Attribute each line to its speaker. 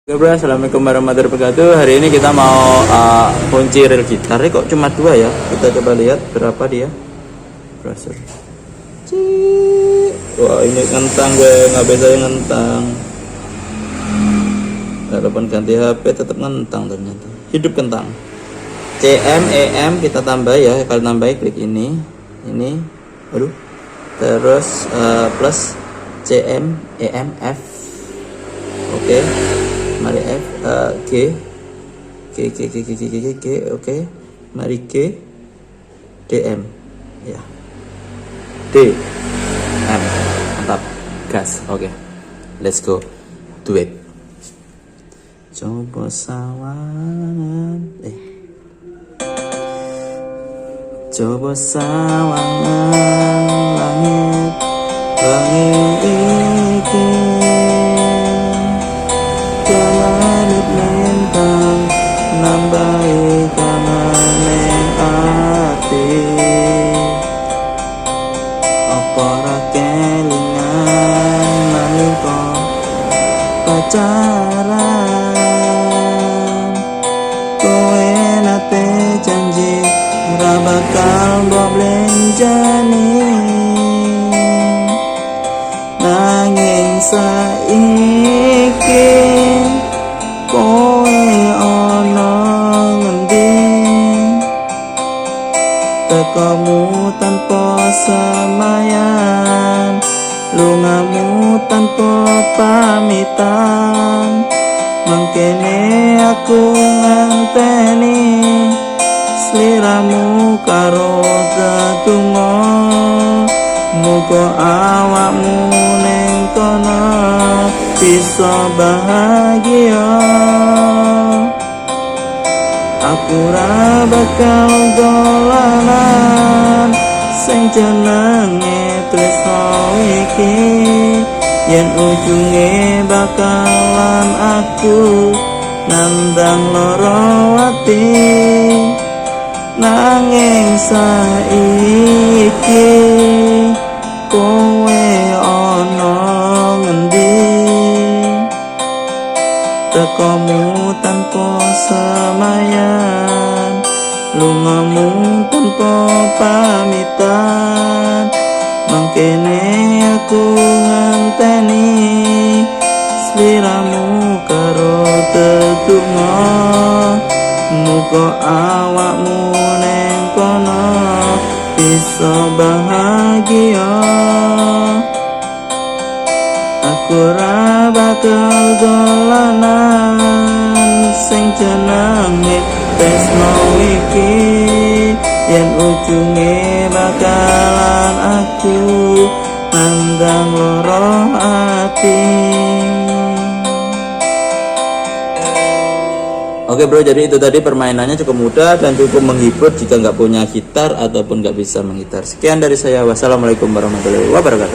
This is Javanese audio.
Speaker 1: Oke bro, assalamualaikum warahmatullahi wabarakatuh. Hari ini kita mau kunci reel gitarnya kok cuma 2 ya. Kita coba lihat berapa dia. Browser. Wah ini kentang gue, nggak bisa yang ngentang. Walaupun ganti HP tetap ngentang ternyata. Hidup kentang. CM, EM kita tambah ya. Kalau tambah klik ini, aduh. Terus plus CM, EM, F. Oke. Mari F, G, oke. Mari G, DM, ya. D, M, mantap, gas, oke. Let's go, do it. Coba sawangan, coba sawangan langit, langit iki. Jalanit lintang nambahi kamaneng ati apa ra kelingan nalika pacaran kowe nate janji ra bakal mbok blenjani nanging saiki kowe ana ngendi tekamu tanpa semayan lungamu tanpa pamitan mangkene aku nganteni sliramu karo tetunggo muga awakmu ning kono bisa bahagia. Aku ra bakal dolanan sing jenenge tresno iki yen ujunge bakalan aku nandang loro ati nanging saiki kowe ana ngendi tekamu tanpa semayan lungamu tanpa pamitan mangkene aku nganteni sliramu karo tetunggo muga awakmu ning kono bisa bahagia. Aku ra bakal dolanan sing jenenge tresno iki yen ujunge bakalan aku nandang loro ati. Oke bro, jadi itu tadi permainannya cukup mudah dan cukup menghibur jika nggak punya gitar ataupun nggak bisa menggitar. Sekian dari saya, wassalamualaikum warahmatullahi wabarakatuh.